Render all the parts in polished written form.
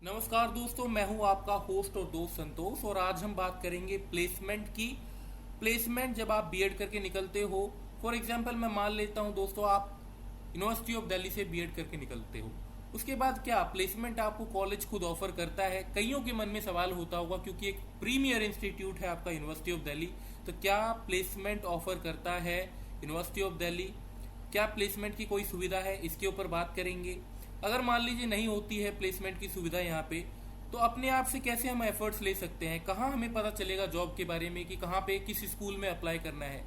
नमस्कार दोस्तों, मैं हूं आपका होस्ट और दोस्त संतोष और आज हम बात करेंगे प्लेसमेंट की। प्लेसमेंट जब आप बीएड करके निकलते हो, फॉर एग्जांपल मैं मान लेता हूं दोस्तों, आप यूनिवर्सिटी ऑफ दिल्ली से बीएड करके निकलते हो। उसके बाद क्या प्लेसमेंट आपको कॉलेज खुद ऑफर करता है? कईयों के मन में सवाल होता होगा क्योंकि एक प्रीमियर इंस्टीट्यूट है आपका यूनिवर्सिटी ऑफ दिल्ली। तो क्या प्लेसमेंट ऑफर करता है यूनिवर्सिटी ऑफ दिल्ली? क्या प्लेसमेंट की कोई सुविधा है? इसके ऊपर बात करेंगे। अगर मान लीजिए नहीं होती है प्लेसमेंट की सुविधा यहाँ पे, तो अपने आप से कैसे हम एफर्ट्स ले सकते हैं? कहाँ हमें पता चलेगा जॉब के बारे में कि कहाँ पे किस स्कूल में अप्लाई करना है?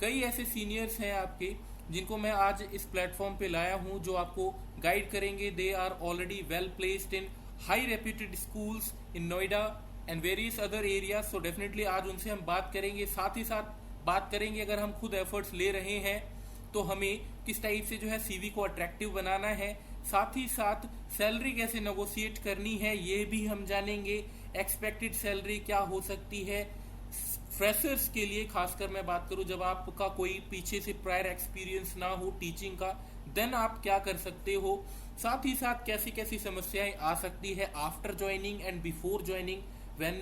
कई ऐसे सीनियर्स हैं आपके जिनको मैं आज इस प्लेटफॉर्म पे लाया हूँ जो आपको गाइड करेंगे। They are already well placed in high reputed schools in Noida and various other areas. So definitely आज उनसे हम बात करेंगे। साथ ही साथ बात करेंगे अगर हम खुद एफर्ट्स ले रहे हैं तो हमें किस टाइप से जो है सीवी को अट्रैक्टिव बनाना है। साथ ही साथ सैलरी कैसे नेगोशिएट करनी है ये भी हम जानेंगे। एक्सपेक्टेड सैलरी क्या हो सकती है फ्रेशर्स के लिए, खासकर मैं बात करूं जब आपका कोई पीछे से प्रायर एक्सपीरियंस ना हो टीचिंग का, देन आप क्या कर सकते हो। साथ ही साथ कैसी कैसी समस्याएं आ सकती है after joining and before joining when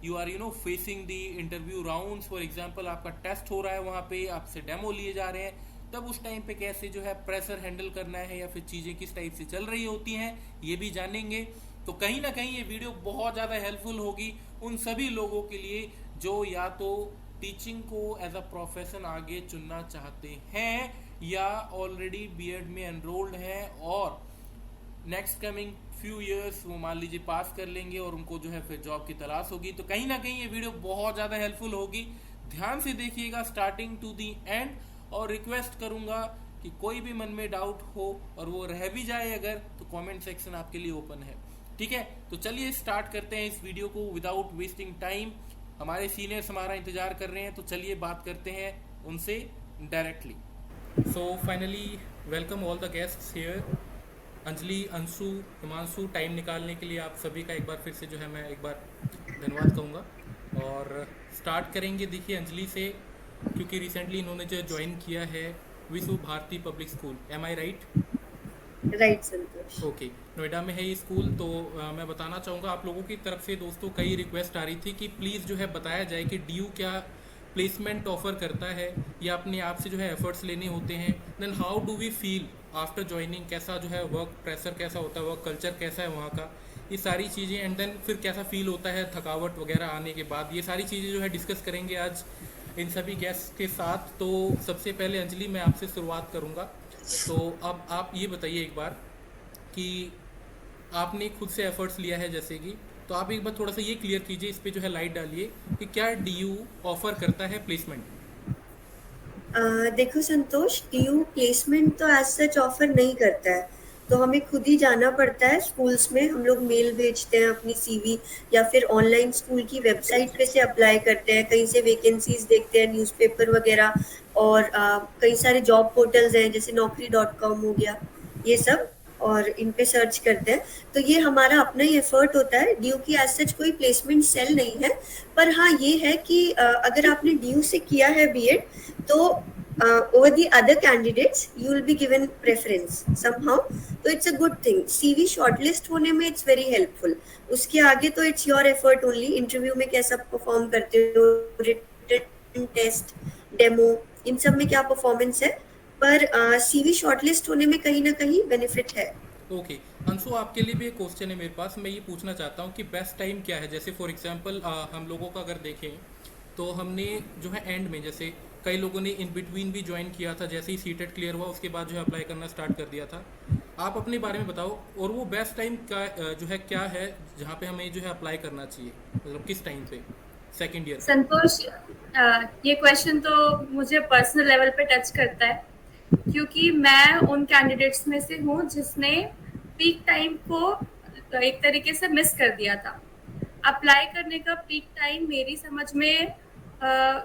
you are facing the interview rounds. For example आपका टेस्ट हो रहा है, वहां पे आपसे डेमो लिए जा रहे हैं, तब उस टाइम पे कैसे जो है प्रेशर हैंडल करना है या फिर चीजें किस टाइप से चल रही होती हैं ये भी जानेंगे। तो कहीं ना कहीं ये वीडियो बहुत ज़्यादा हेल्पफुल होगी उन सभी लोगों के लिए जो या तो टीचिंग को एज अ प्रोफेशन आगे चुनना चाहते हैं या ऑलरेडी बीएड में एनरोल्ड हैं और नेक्स्ट कमिंग फ्यू इयर्स वो मान लीजिए पास कर लेंगे और उनको जो है फिर जॉब की तलाश होगी। तो कहीं ना कहीं ये वीडियो बहुत ज़्यादा हेल्पफुल होगी। ध्यान से देखिएगा स्टार्टिंग टू दी एंड, और रिक्वेस्ट करूंगा कि कोई भी मन में डाउट हो और वो रह भी जाए अगर, तो कमेंट सेक्शन आपके लिए ओपन है। ठीक है, तो चलिए स्टार्ट करते हैं इस वीडियो को विदाउट वेस्टिंग टाइम। हमारे सीनियर्स हमारा इंतजार कर रहे हैं, तो चलिए बात करते हैं उनसे directly. So finally welcome all the guests here. Anjali, Anshu, Himanshu, time निकालने के लिए आप सभी का एक बार फिर से जो है मैं एक बार धन्यवाद कहूँगा। और स्टार्ट करेंगे देखिए अंजलि से, क्योंकि रिसेंटली इन्होंने जो ज्वाइन किया है विश्व भारती पब्लिक स्कूल। एम आई राइट? राइट संतोष। ओके, नोएडा में है ये स्कूल। तो मैं बताना चाहूँगा आप लोगों की तरफ से दोस्तों कई रिक्वेस्ट आ रही थी कि प्लीज़ जो है बताया जाए कि डीयू क्या प्लेसमेंट ऑफर करता है या अपने आप से जो है एफर्ट्स लेने होते हैं। Then how do we feel after joining, कैसा जो है वर्क प्रेशर कैसा होता है, वर्क कल्चर कैसा है वहाँ का, ये सारी चीज़ें। एंड देन फिर कैसा फील होता है थकावट वगैरह आने के बाद, ये सारी चीज़ें जो है डिस्कस करेंगे आज इन सभी गेस्ट के साथ। तो सबसे पहले अंजलि मैं आपसे शुरुआत करूँगा। तो अब आप ये बताइए एक बार कि आपने खुद से एफर्ट्स लिया है जैसे कि, तो आप एक बार थोड़ा सा ये क्लियर कीजिए, इस पे जो है लाइट डालिए कि क्या डीयू ऑफर करता है प्लेसमेंट। देखो संतोष, टीयू प्लेसमेंट तो एज सच ऑफर नहीं करता है, तो हमें खुद ही जाना पड़ता है स्कूल्स में। हम लोग मेल भेजते हैं अपनी सीवी या फिर ऑनलाइन स्कूल की वेबसाइट पे से अप्लाई करते हैं, कहीं से वैकेंसीज देखते हैं, न्यूज़पेपर वगैरह, और कई सारे जॉब पोर्टल्स हैं जैसे naukri.com हो गया, ये सब, और इन पे सर्च करते हैं। तो ये हमारा अपना ही एफर्ट होता है। ड्यू की एज सच कोई प्लेसमेंट सेल नहीं है, पर हाँ ये है कि अगर आपने ड्यू से किया है बीएड तो over the other candidates you will be given preference somehow, तो it's a good thing। CV shortlist होने में it's very helpful। उसके आगे तो it's your effort only। Interview में कैसा परफॉर्म करते हो, रिटन टेस्ट, डेमो, इन सब में क्या परफॉर्मेंस है, पर CV शॉर्टलिस्ट होने में कहीं ना कहीं बेनिफिट है। ओके, अंशु आपके लिए भी एक क्वेश्चन है मेरे पास। मैं ये पूछना चाहता हूँ कि बेस्ट टाइम क्या है। जैसे फॉर एग्जांपल हम लोगों का अगर देखें तो हमने जो है एंड में, जैसे कई लोगों ने इन बिटवीन भी ज्वाइन किया था, जैसे ही सीटेट क्लियर हुआ उसके बाद जो है अप्लाई करना स्टार्ट कर दिया था। आप अपने बारे में बताओ, और वो बेस्ट टाइम का जो है क्या है जहाँ पे हमें जो है अप्लाई करना चाहिए, मतलब किस टाइम पे सेकेंड ईयर में? संतोष, ये क्वेश्चन तो मुझे पर्सनल लेवल पे टच करता है, क्योंकि मैं उन कैंडिडेट्स में से हूँ जिसने पीक टाइम को एक तरीके से मिस कर दिया था। अप्लाई करने का पीक टाइम मेरी समझ में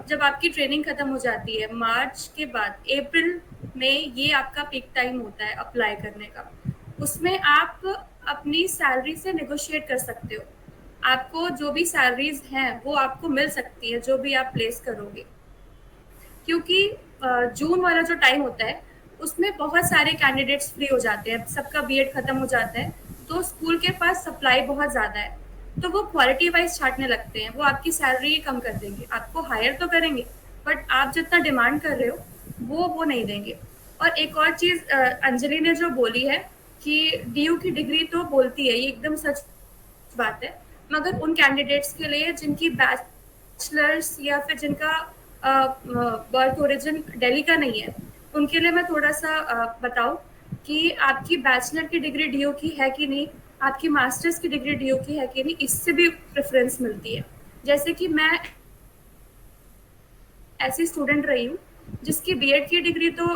जब आपकी ट्रेनिंग खत्म हो जाती है मार्च के बाद, अप्रैल में ये आपका पीक टाइम होता है अप्लाई करने का। उसमें आप अपनी सैलरी से नेगोशिएट कर सकते हो। आपको जो भी सैलरीज हैं वो आपको मिल सकती है जो भी आप प्लेस करोगे, क्योंकि जून वाला जो टाइम होता है उसमें बहुत सारे कैंडिडेट्स फ्री हो जाते हैं, सबका बीएड खत्म हो जाता है, तो स्कूल के पास सप्लाई बहुत ज़्यादा है, तो वो क्वालिटी वाइज छांटने लगते हैं, वो आपकी सैलरी कम कर देंगे, आपको हायर तो करेंगे बट आप जितना डिमांड कर रहे हो वो नहीं देंगे। और एक और चीज़ अंजलि ने जो बोली है कि डीयू की डिग्री तो बोलती है, ये एकदम सच बात है, मगर उन कैंडिडेट्स के लिए जिनकी बैचलर्स या फिर जिनका बर्थ ओरिजिन दिल्ली का नहीं है, उनके लिए मैं थोड़ा सा बताऊं कि आपकी बैचलर की डिग्री डीयू की है कि नहीं, आपकी मास्टर्स की डिग्री डीयू की है कि नहीं, इससे भी प्रेफरेंस मिलती है। जैसे कि मैं ऐसी स्टूडेंट रही हूँ जिसकी बीएड की डिग्री तो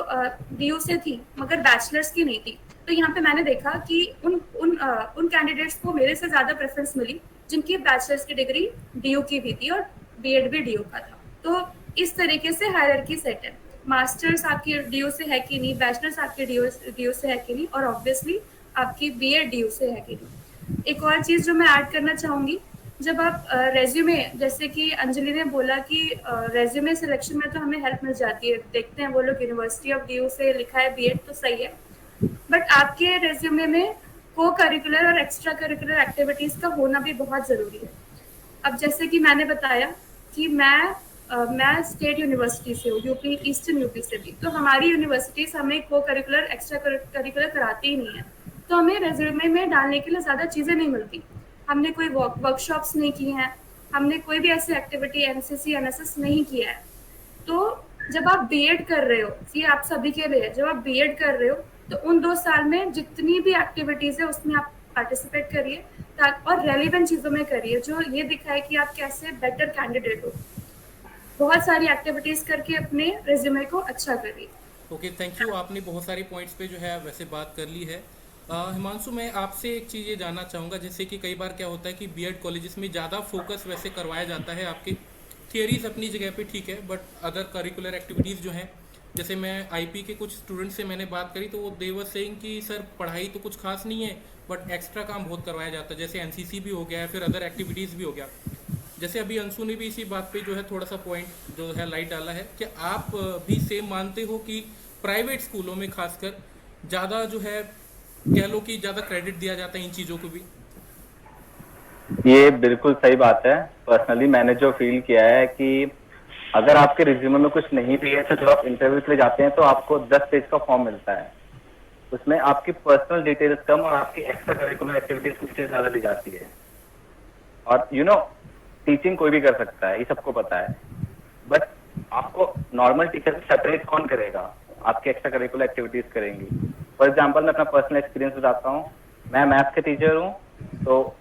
डीयू से थी मगर बैचलर्स की नहीं थी, तो यहाँ पे मैंने देखा कि उन कैंडिडेट्स को मेरे से ज़्यादा प्रेफरेंस मिली जिनकी बैचलर्स की डिग्री डीयू की भी थी और बीएड भी डीयू का था। तो इस तरीके से हायरार्की सेट है, मास्टर्स आपकी डीयू से है कि नहीं, बैचलर्स आपके डीयू से है कि नहीं, और ऑब्वियसली आपकी बीएड डीयू से है कि नहीं। एक और चीज़ जो मैं ऐड करना चाहूँगी, जब आप रेज्यूमे, जैसे कि अंजलि ने बोला कि रेज्यूमे सिलेक्शन में तो हमें हेल्प मिल जाती है, देखते हैं वो लोग यूनिवर्सिटी ऑफ डीयू से लिखा है बीएड तो सही है, बट आपके रेज्यूमे में को करिकुलर और एक्स्ट्रा करिकुलर एक्टिविटीज़ का होना भी बहुत ज़रूरी है। अब जैसे कि मैंने बताया कि मैं स्टेट यूनिवर्सिटी से हूँ, यूपी, ईस्टर्न यूपी से भी, तो हमारी यूनिवर्सिटीज़ हमें को करिकुलर एक्स्ट्रा करिकुलर कराती ही नहीं है, तो हमें रेज्यूमे में डालने के लिए ज़्यादा चीज़ें नहीं मिलती, हमने कोई वर्कशॉप्स नहीं की हैं, हमने कोई भी ऐसी एक्टिविटी एनसीसी एनएसएस नहीं किया है। तो जब आप बीएड कर रहे हो, ये आप सभी के लिए, जब आप बीएड कर रहे हो तो उन 2 साल में जितनी भी एक्टिविटीज़ है उसमें आप पार्टिसिपेट करिए और रेलिवेंट चीज़ों में करिए जो ये दिखाए कि आप कैसे बेटर कैंडिडेट हो। बहुत सारी एक्टिविटीज़ करके अपने रिज्यूमे को अच्छा करिए। Okay, thank you. आपने बहुत सारे पॉइंट्स पे जो है वैसे बात कर ली है। हिमांशु, मैं आपसे एक चीज़ ये जानना चाहूँगा, जैसे कि कई बार क्या होता है कि बीएड कॉलेजेस में ज़्यादा फोकस वैसे करवाया जाता है, आपके थियरीज अपनी जगह पे ठीक है, बट अदर करिकुलर एक्टिविटीज़ जो हैं, जैसे मैं आईपी के कुछ स्टूडेंट से मैंने बात करी तो वो दे वर सेइंग कि सर पढ़ाई तो कुछ खास नहीं है बट एक्स्ट्रा काम बहुत करवाया जाता है, जैसे एनसीसी भी हो गया है, फिर अदर एक्टिविटीज़ भी हो गया। जैसे अभी अंशु ने भी इसी बात पे जो है थोड़ा सा पॉइंट जो है लाइट डाला है कि आप भी सेम मानते हो कि प्राइवेट स्कूलों में खासकर ज़्यादा जो है कह लो कि ज़्यादा क्रेडिट दिया जाता है इन चीज़ों को भी? ये बिल्कुल सही बात है। पर्सनली मैंने जो फील किया है कि अगर आपके रिज्यूमे में कुछ नहीं भी है तो जब आप इंटरव्यू के लिए जाते हैं तो आपको 10 पेज का फॉर्म मिलता है, उसमें आपकी पर्सनल डिटेल्स कम और आपकी एक्स्ट्रा करिकुलर एक्टिविटीज कुछ ज्यादा दी जाती है। और टीचिंग कोई भी कर सकता है, ये सबको पता है, बट आपको नॉर्मल टीचर से सेपरेट कौन करेगा? आपके एक्स्ट्रा करिकुलर एक्टिविटीज करेंगी। फॉर एग्जाम्पल मैं अपना पर्सनल एक्सपीरियंस बताता हूँ। मैं मैथ्स के टीचर हूँ, तो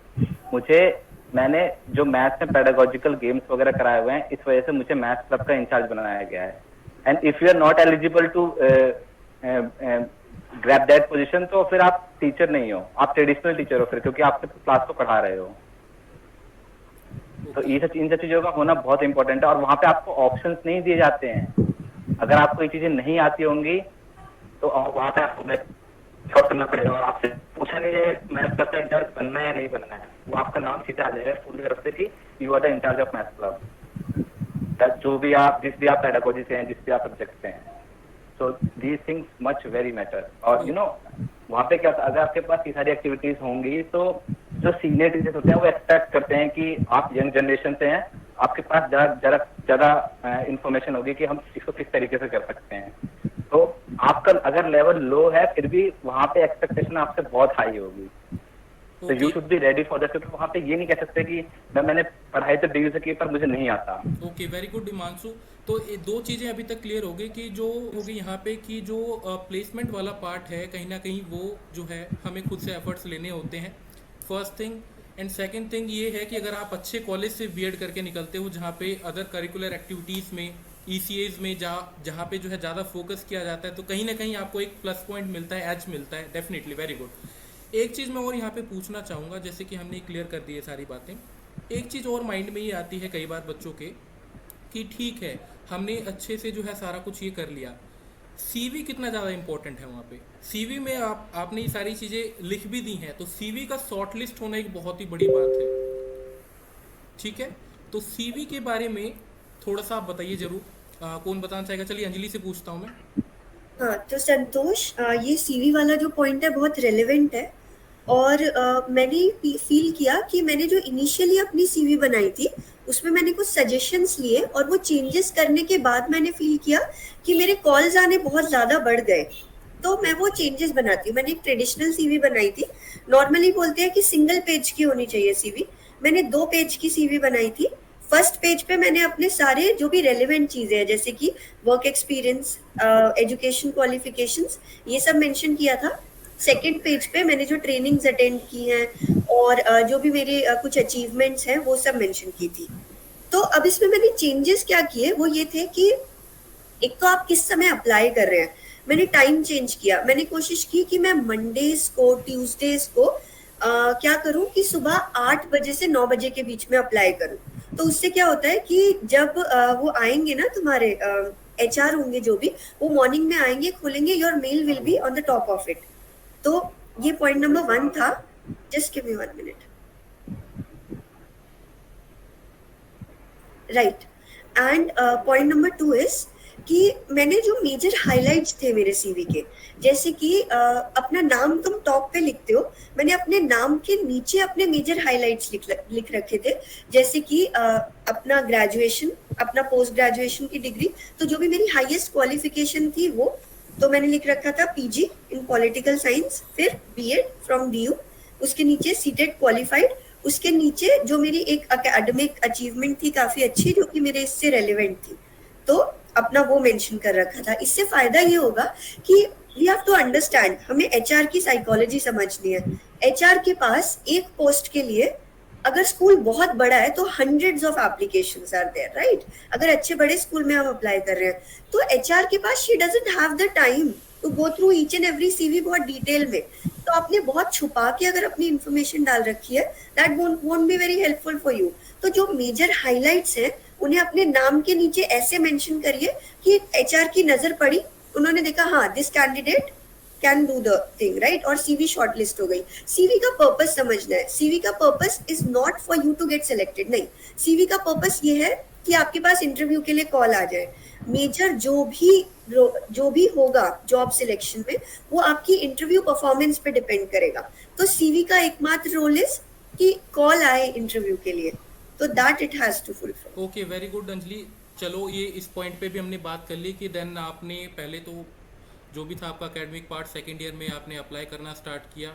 मैंने जो मैथ्स में पेडागोजिकल गेम्स वगैरह कराए हुए हैं, इस वजह से मुझे मैथ्स क्लब का इंचार्ज बनाया गया है। And if you are not eligible to grab that position तो फिर आप टीचर नहीं हो, आप ट्रेडिशनल टीचर हो फिर, क्योंकि आप क्लास को पढ़ा रहे हो। तो इन सब चीजों का होना बहुत इंपॉर्टेंट है। और वहां पे आपको ऑप्शंस नहीं दिए जाते हैं। अगर आपको ये चीजें नहीं आती होंगी तो वहां पे आपको शॉर्ट करना पड़ेगा और आपसे पूछा नहीं है मैथ्स क्लब का इंचार्ज बनना है या नहीं बनना है, वो आपका नाम सीधा आ जाएगा स्कूल की तरफ से कि you are the incharge of maths club, जो भी आप जिस भी आप पेडागोजी से हैं, जिस भी आप सब्जेक्ट से हैं। So these things much very matter. और वहाँ पे क्या, अगर आपके पास ये सारी एक्टिविटीज होंगी तो जो सीनियर टीचर्स होते हैं वो एक्सपेक्ट करते हैं कि आप यंग जनरेशन से हैं, आपके पास ज्यादा इंफॉर्मेशन होगी कि हम इसको किस तरीके से कर सकते हैं। तो आपका अगर लेवल लो है फिर भी वहाँ पे एक्सपेक्टेशन आपसे बहुत हाई होगी। तो you should be ready for that, क्योंकि वहाँ पे ये नहीं कह सकते कि मैंने पढ़ाई तो डिग्री से की पर मुझे नहीं आता। Okay, very good Himanshu. तो ये 2 चीज़ें अभी तक क्लियर हो गई कि जो होगी यहाँ पे कि जो प्लेसमेंट वाला पार्ट है कहीं ना कहीं वो जो है हमें खुद से एफर्ट्स लेने होते हैं, first thing. And second thing ये है कि अगर आप अच्छे कॉलेज से बीएड करके निकलते हो जहाँ पे अदर करिकुलर एक्टिविटीज़ में, ईसीएज में जहाँ पे जो है ज़्यादा फोकस किया जाता है, तो कहीं ना कहीं आपको एक प्लस पॉइंट मिलता है, एज मिलता है। Definitely, very good. एक चीज़ मैं और यहाँ पे पूछना चाहूँगा, जैसे कि हमने क्लियर कर दी है सारी बातें, एक चीज़ और माइंड में ये आती है कई बार बच्चों के कि ठीक है हमने अच्छे से जो है सारा कुछ ये कर लिया, सीवी कितना ज़्यादा इंपॉर्टेंट है वहाँ पे। सीवी में आपने ये सारी चीज़ें लिख भी दी हैं, तो सीवी का शॉर्ट लिस्ट होना एक बहुत ही बड़ी बात है, ठीक है? तो सीवी के बारे में थोड़ा सा आप बताइए जरूर। कौन बताना चाहेगा? चलिए अंजलि से पूछता हूँ मैं। हाँ, तो संतोष, ये सीवी वाला जो पॉइंट है बहुत रेलेवेंट है। और मैंने फील किया कि मैंने जो इनिशियली अपनी सीवी बनाई थी उसमें मैंने कुछ सजेशंस लिए और वो चेंजेस करने के बाद मैंने फील किया कि मेरे कॉल्स आने बहुत ज़्यादा बढ़ गए, तो मैं वो चेंजेस बनाती हूँ। मैंने एक ट्रेडिशनल सीवी बनाई थी, नॉर्मली बोलते हैं कि सिंगल पेज की होनी चाहिए सीवी, मैंने 2 पेज की सीवी बनाई थी। फर्स्ट पेज पे मैंने अपने सारे जो भी रेलेवेंट चीज़ें हैं जैसे कि वर्क एक्सपीरियंस, एजुकेशन क्वालिफिकेशंस, ये सब मेंशन किया था। सेकंड पेज पे मैंने जो ट्रेनिंग्स अटेंड की हैं और जो भी मेरे कुछ अचीवमेंट्स हैं वो सब मेंशन की थी। तो अब इसमें मैंने चेंजेस क्या किए वो ये थे कि एक तो आप किस समय अप्लाई कर रहे हैं, मैंने टाइम चेंज किया। मैंने कोशिश की कि मैं मंडेज को, ट्यूसडेज को क्या करूं कि सुबह 8 बजे से 9 बजे के बीच में अप्लाई करूं। तो उससे क्या होता है कि जब वो आएंगे ना तुम्हारे HR होंगे जो भी, वो मॉर्निंग में आएंगे, खोलेंगे, your mail will be on the top of it. तो ये पॉइंट नंबर 1 था। Just give me 1 minute. Right. And point number 2 is कि मैंने जो मेजर हाइलाइट्स थे मेरे सीवी के, जैसे कि अपना नाम तुम टॉप पे लिखते हो, मैंने अपने नाम के नीचे अपने मेजर हाइलाइट्स लिख रखे थे, जैसे कि अपना ग्रेजुएशन, अपना पोस्ट ग्रेजुएशन की डिग्री, तो जो भी मेरी हाईएस्ट क्वालिफिकेशन थी वो तो मैंने लिख रखा था PG इन पॉलिटिकल साइंस, फिर B.Ed फ्रॉम DU, उसके नीचे सीटेट क्वालिफाइड, उसके नीचे जो मेरी एक एकेडमिक अचीवमेंट थी काफी अच्छी जो कि मेरे इससे रेलेवेंट थी, तो अपना वो मेंशन कर रखा था। इससे फायदा ये होगा कि वी हैव टू अंडरस्टैंड, हमें HR की साइकोलॉजी समझनी है। HR के पास एक पोस्ट के लिए अगर स्कूल बहुत बड़ा है तो hundreds of applications are there, right. अगर अच्छे बड़े स्कूल में हम अप्लाई कर रहे हैं तो HR के पास she doesn't have the time to go through each and every CV बहुत डिटेल में। तो आपने बहुत छुपा के अगर अपनी इंफॉर्मेशन डाल रखी है, that won't be very helpful for you. तो जो मेजर हाइलाइट्स हैं उन्हें अपने नाम के नीचे ऐसे मेंशन करिए कि HR की नजर पड़ी, उन्होंने देखा हाँ this candidate can do the thing, right, और CV शॉर्टलिस्ट हो गई। CV का पर्पस समझना है। CV का purpose is not for you to get selected, नहीं, CV का पर्पस ये है कि आपके पास इंटरव्यू के लिए कॉल आ जाए। मेजर जो भी होगा जॉब सिलेक्शन में वो आपकी इंटरव्यू परफॉर्मेंस पे डिपेंड करेगा। तो CV का एकमात्र रोल इज कि कॉल आए इंटरव्यू के लिए, तो that it has to fulfil. Okay, very good Anjali. चलो ये इस पॉइंट पे भी हमने बात कर ली कि देन आपने पहले तो जो भी था आपका एकेडमिक पार्ट, सेकेंड ईयर में आपने अप्लाई करना स्टार्ट किया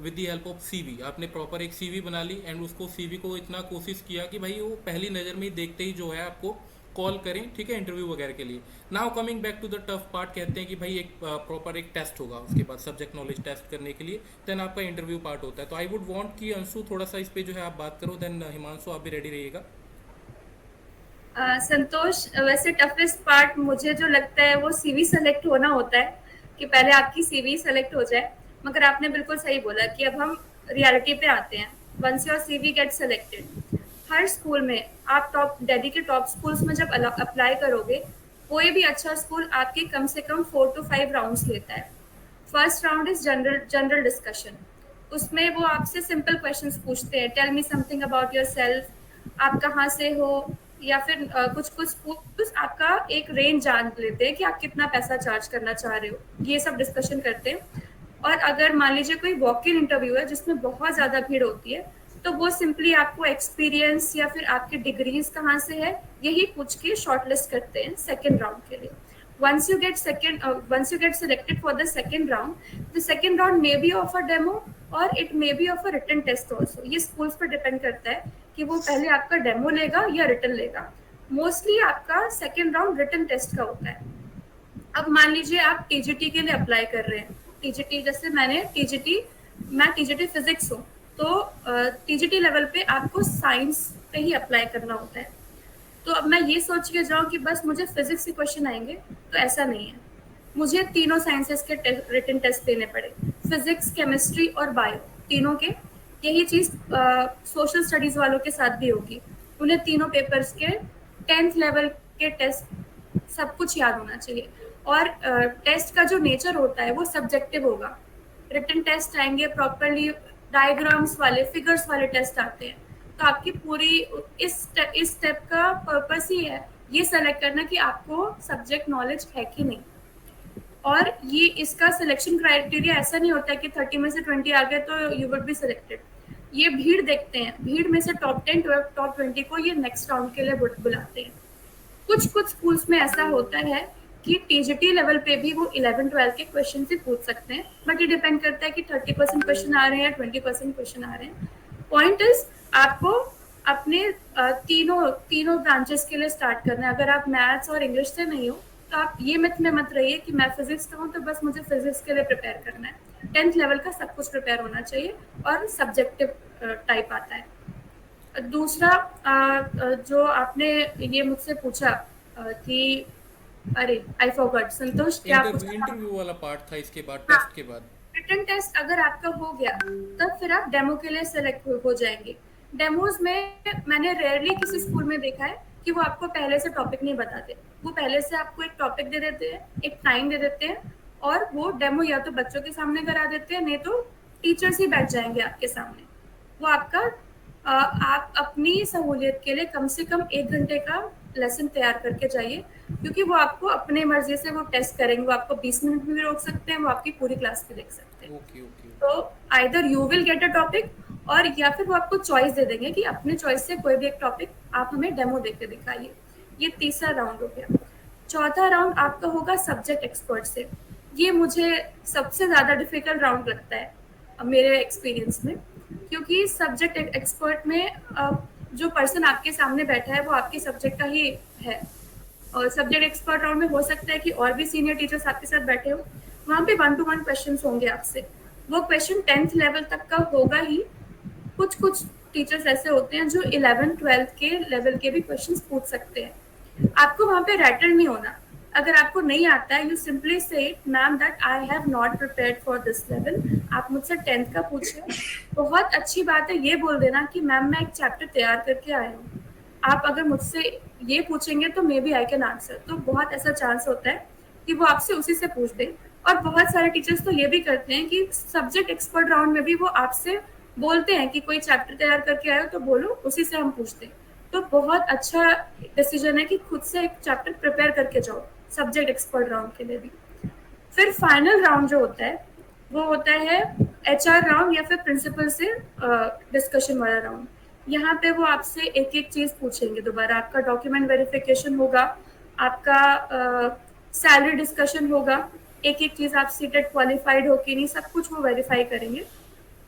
with the help of CV। आपने प्रॉपर एक CV बना ली एंड उसको CV को इतना कोशिश किया कि भाई वो पहली नज़र में ही देखते ही जो है आपको कॉल करें, ठीक है, इंटरव्यू वगैरह के लिए। Now coming back to the tough part, कहते हैं कि भाई एक प्रॉपर एक टेस्ट होगा, उसके बाद सब्जेक्ट नॉलेज टेस्ट करने के लिए देन आपका इंटरव्यू पार्ट होता है। तो आई वुड वांट कि अंशु थोड़ा सा इस पे जो है आप बात करो, देन हिमांशु आप भी रेडी रहिएगा। संतोष, वैसे टफेस्ट पार्ट मुझे जो लगता है वो CV सेलेक्ट होना होता है, कि पहले आपकी CV सेलेक्ट हो जाए। मगर आपने बिल्कुल सही बोला कि अब हम रियलिटी पे आते हैं। Once your CV get selected, हर स्कूल में आप दिल्ली के टॉप स्कूल्स में जब अप्लाई करोगे, कोई भी अच्छा स्कूल आपके कम से कम 4 to 5 राउंड्स लेता है। First round is general discussion. उसमें वो आपसे सिंपल क्वेश्चंस पूछते हैं, tell me something about yourself, आप कहाँ से हो, या फिर कुछ आपका एक रेंज जान लेते हैं कि आप कितना पैसा चार्ज करना चाह रहे हो, ये सब डिस्कशन करते हैं। और अगर मान लीजिए कोई वॉक इन इंटरव्यू है जिसमें बहुत ज़्यादा भीड़ होती है, तो वो सिंपली आपको एक्सपीरियंस या फिर आपकी डिग्रीज कहाँ से है यही पूछ के शॉर्टलिस्ट करते हैं सेकेंड राउंड के लिए। once you get selected for the second round may be of a demo or it may be of a written test also। ये schools पर डिपेंड करता है कि वो पहले आपका डेमो लेगा या रिटन लेगा। मोस्टली आपका सेकेंड राउंड रिटन टेस्ट का होता है। अब मान लीजिए आप TGT के लिए अप्लाई कर रहे हैं। TGT जैसे मैं TGT फिजिक्स हूँ, तो TGT लेवल पे आपको साइंस पे ही अप्लाई करना होता है। तो अब मैं ये सोच के जाऊँ कि बस मुझे फिजिक्स के क्वेश्चन आएंगे, तो ऐसा नहीं है। मुझे तीनों साइंसेस के रिटन टेस्ट देने पड़े, फिजिक्स, केमिस्ट्री और बायो, तीनों के। यही चीज़ सोशल स्टडीज़ वालों के साथ भी होगी। उन्हें तीनों पेपर्स के 10th लेवल के टेस्ट सब कुछ याद होना चाहिए। और टेस्ट का जो नेचर होता है वो सब्जेक्टिव होगा। रिटन टेस्ट आएंगे प्रॉपरली, डायग्राम्स वाले, फिगर्स वाले टेस्ट आते हैं। तो आपकी पूरी इस स्टेप का पर्पस ही है ये सेलेक्ट करना कि आपको सब्जेक्ट नॉलेज है कि नहीं। और ये इसका सिलेक्शन क्राइटेरिया ऐसा नहीं होता है कि 30 में से 20 आ गए तो यू वुड बी सिलेक्टेड। ये भीड़ देखते हैं, भीड़ में से टॉप 10 टॉप 20 को ये नेक्स्ट राउंड के लिए बुलाते हैं। कुछ कुछ स्कूल्स में ऐसा होता है कि टीजीटी लेवल पे भी वो 11-12 के क्वेश्चन से पूछ सकते हैं, बट ये डिपेंड करता है कि 30% क्वेश्चन आ रहे हैं या 20% क्वेश्चन आ रहे हैं। पॉइंट इज आपको अपने तीनों ब्रांचेस के लिए स्टार्ट करना है। अगर आप मैथ्स और इंग्लिश से नहीं हो तो आप ये मिथ में मत रहिए कि मैं फिजिक्स का हूँ तो बस मुझे फिजिक्स के लिए प्रिपेयर करना है। 10th लेवल का सब कुछ प्रिपेयर होना चाहिए और सब्जेक्टिव टाइप आता है। दूसरा जो आपने ये मुझसे पूछा कि अरे आई फॉरगॉट, संतोष क्या पूछा? इंटरव्यू वाला पार्ट था, इसके बाद टेस्ट के बाद रिटन टेस्ट अगर आपका हो गया तब फिर आप डेमो के लिए सेलेक्ट हो जाएंगे। डेमोज में मैंने रेयरली किसी स्कूल में देखा है कि वो आपको पहले से टॉपिक नहीं बताते। वो पहले से आपको एक टॉपिक दे देते हैं, एक टाइम दे देते हैं और वो डेमो या तो बच्चों के सामने करा देते हैं, नहीं तो टीचर्स ही बैठ जाएंगे आपके सामने। वो आपका आप अपनी सहूलियत के लिए कम से कम 1 घंटे का लेसन तैयार करके जाइए, क्योंकि वो आपको अपने मर्जी से वो टेस्ट करेंगे। वो आपको 20 मिनट में भी रोक सकते हैं, वो आपकी पूरी क्लास में देख सकते हैं। Okay okay. तो either you will get a topic और या फिर वो आपको चॉइस दे देंगे कि अपने चॉइस से कोई भी एक टॉपिक आप हमें डेमो देके दिखाइए। ये तीसरा राउंड हो गया। चौथा राउंड आपका होगा सब्जेक्ट एक्सपर्ट से। ये मुझे सबसे ज़्यादा डिफिकल्ट राउंड लगता है मेरे एक्सपीरियंस में, क्योंकि सब्जेक्ट एक्सपर्ट में जो पर्सन आपके सामने बैठा है वो आपके सब्जेक्ट का ही है। और सब्जेक्ट एक्सपर्ट राउंड में हो सकता है कि और भी सीनियर टीचर्स आपके साथ बैठे हो। वहाँ पे 1-to-1 क्वेश्चंस होंगे आपसे। वो क्वेश्चन 10th लेवल तक का होगा ही। कुछ कुछ टीचर्स ऐसे होते हैं जो 11-12 के लेवल के भी क्वेश्चंस पूछ सकते हैं। आपको वहाँ पे रैटल नहीं होना। अगर आपको नहीं आता है, यू सिंपली से ma'am that I have not prepared for this level. आप मुझसे 10th का पूछे, बहुत अच्छी बात है ये बोल देना कि मैम मैं एक चैप्टर तैयार करके आया हूँ। आप अगर मुझसे ये पूछेंगे तो maybe I can answer. तो बहुत ऐसा चांस होता है कि वो आपसे उसी से पूछ दें। और बहुत सारे टीचर्स तो ये भी करते हैं कि सब्जेक्ट एक्सपर्ट राउंड में भी वो आपसे बोलते हैं कि कोई चैप्टर तैयार करके आए हो तो बोलो, उसी से हम पूछते हैं। तो बहुत अच्छा डिसीजन है कि खुद से एक चैप्टर प्रिपेयर करके जाओ सब्जेक्ट एक्सपर्ट राउंड के लिए भी। फिर फाइनल राउंड जो होता है वो होता है HR राउंड या फिर प्रिंसिपल से डिस्कशन वाला राउंड। यहाँ पे वो आपसे एक एक चीज़ पूछेंगे दोबारा। आपका डॉक्यूमेंट वेरिफिकेशन होगा, आपका सैलरी डिस्कशन होगा, एक एक चीज़ आप सीटेट क्वालिफाइड हो कि नहीं, सब कुछ वो वेरीफाई करेंगे।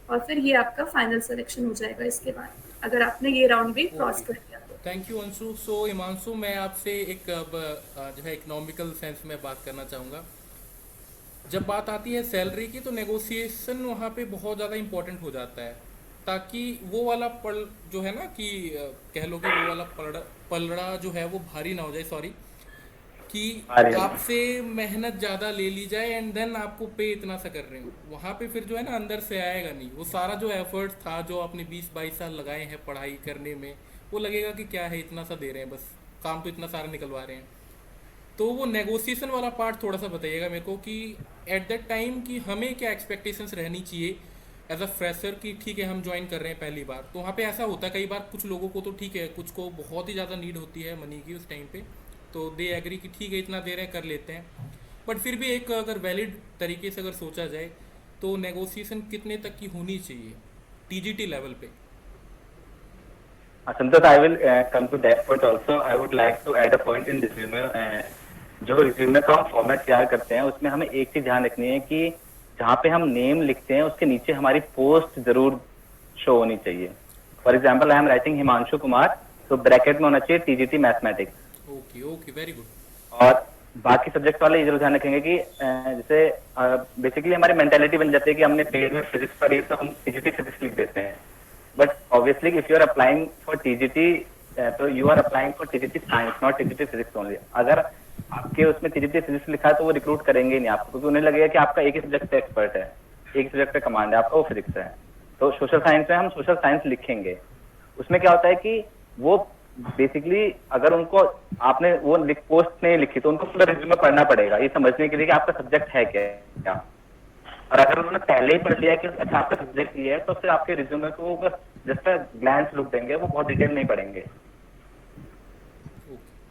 और फिर ये आपका फाइनल सिलेक्शन हो जाएगा इसके बाद, अगर आपने ये राउंड भी क्रॉस कर लिया तो। Thank you Anshu. So Himanshu, मैं आपसे एक जो है इकोनॉमिकल सेंस में बात करना चाहूँगा। जब बात आती है सैलरी की तो नेगोशिएशन वहाँ पे बहुत ज़्यादा इम्पोर्टेंट हो जाता है, ताकि वो वाला पल जो है ना कि कह लो कि वो वाला पलड़ा जो है वो भारी ना हो जाए, सॉरी, कि आपसे मेहनत ज़्यादा ले ली जाए एंड देन आपको पे इतना सा कर रहे हो। वहाँ पे फिर जो है ना अंदर से आएगा नहीं। वो सारा जो एफर्ट था जो आपने 20-22 साल लगाए हैं पढ़ाई करने में, वो लगेगा कि क्या है, इतना सा दे रहे हैं, बस काम तो इतना सारा निकलवा रहे हैं। तो वो नेगोशिएशन वाला पार्ट थोड़ा सा बताइएगा मेरे को कि एट दैट टाइम कि हमें क्या एक्सपेक्टेशंस रहनी चाहिए एज अ फ्रेशर कि ठीक है हम ज्वाइन कर रहे हैं पहली बार। तो वहाँ पे ऐसा होता है कई बार कुछ लोगों को तो ठीक है, कुछ को बहुत ही ज़्यादा नीड होती है मनी की उस टाइम पे, तो दे एग्री कि ठीक है इतना दे रहे हैं कर लेते हैं। बट फिर भी एक अगर वैलिड तरीके से अगर सोचा जाए तो नेगोशिएशन कितने तक की होनी चाहिए टीजीटी लेवल पे? Santosh, I will come to that point also. I would like to add a point in resume. जो रिज्यूमे का हम फॉर्मेट तैयार करते हैं उसमें हमें एक चीज ध्यान रखनी है कि जहाँ पे हम नेम लिखते हैं उसके नीचे हमारी पोस्ट जरूर शो होनी चाहिए। For example I am writing Himanshu Kumar, तो ब्रैकेट में होना चाहिए TGT mathematics. Okay okay, very good. और बाकी सब्जेक्ट वाले ये जरूर ध्यान रखेंगे कि जैसे बेसिकली हमारी मेंटेलिटी बन जाती है कि हमने पेज में फिजिक्स पढ़ी तो हम टीजीटी फिजिक्स लिख देते हैं। But obviously if you are applying for TGT तो you are applying for TGT science, not TGT physics only. अगर आपके उसमें टीजीटी फिजिक्स लिखा है तो वो रिक्रूट करेंगे ही नहीं आपको, क्योंकि उन्हें लगेगा कि आपका एक ही सब्जेक्ट पे एक्सपर्ट है, एक ही सब्जेक्ट पे कमांड है, आपका वो फिजिक्स है। तो सोशल साइंस में हम सोशल साइंस लिखेंगे। उसमें क्या होता है कि वो बेसिकली अगर उनको आपने वो पोस्ट नहीं लिखी तो उनको पूरा रिज्यूमे पढ़ना पड़ेगा ये समझने के लिए कि आपका सब्जेक्ट है क्या। और अगर उन्होंने पहले ही पढ़ लिया कि अच्छा आपका सब्जेक्ट ये है तो फिर आपके रिज्यूमे को बस जस्ट ग्लैंस लुक देंगे, वो बहुत डिटेल नहीं पढ़ेंगे।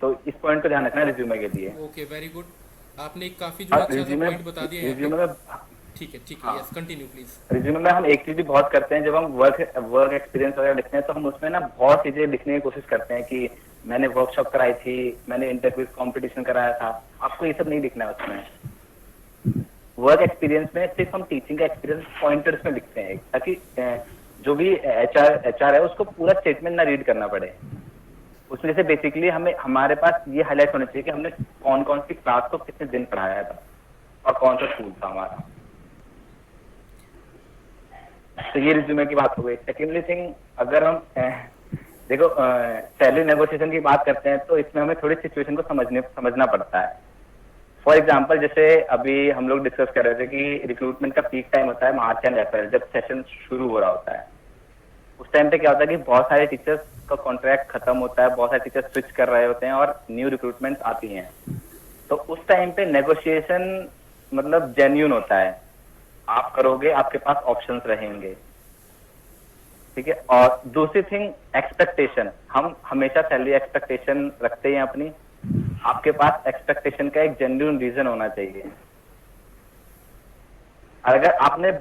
तो इस पॉइंट को ध्यान रखना है रिज्यूमे के लिए। Okay, very good. आपने एक काफी जो अच्छा सा रिज्यूमे पॉइंट बता दिया यहाँ रिज्यूमे पे। में ठीक है, हाँ यस, कंटिन्यू प्लीज। रिज्यूमे में हम एक चीज भी बहुत करते हैं, जब हम वर्क एक्सपीरियंस वगैरह लिखते हैं तो हम उसमें ना बहुत चीजें लिखने की कोशिश करते हैं कि मैंने वर्कशॉप कराई थी, मैंने इंटरव्यू कंपटीशन कराया था। आपको ये सब नहीं लिखना है उसमें। वर्क एक्सपीरियंस में सिर्फ हम टीचिंग का एक्सपीरियंस पॉइंटर्स में लिखते हैं, ताकि जो भी एचआर है उसको पूरा स्टेटमेंट ना रीड करना पड़े। उसमें जैसे बेसिकली हमें हमारे पास ये हाईलाइट होना चाहिए कि हमने कौन कौन सी क्लास को कितने दिन पढ़ाया था और कौन सा स्कूल था हमारा। तो ये रिज्यूमे की बात हो गई। सेकेंडली थिंग, अगर हम देखो सैलरी नेगोशिएशन की बात करते हैं तो इसमें हमें थोड़ी सिचुएशन को समझना पड़ता है। फॉर एग्जाम्पल, जैसे अभी हम लोग डिस्कस कर रहे थे कि रिक्रूटमेंट का पीक टाइम होता है मार्च एंड अप्रैल, जब सेशन शुरू हो रहा होता है। उस टाइम पे क्या होता है कि बहुत सारे टीचर्स का कॉन्ट्रैक्ट खत्म होता है, बहुत सारे टीचर्स स्विच कर रहे होते हैं और न्यू रिक्रूटमेंट आती हैं। तो उस टाइम पे नेगोशिएशन मतलब जेन्युइन होता है, आप करोगे, आपके पास ऑप्शंस रहेंगे, ठीक है। और दूसरी थिंग, एक्सपेक्टेशन, हम हमेशा सैलरी एक्सपेक्टेशन रखते हैं अपनी। आपके पास एक्सपेक्टेशन का एक जेन्युइन रीजन होना चाहिए। अगर आपने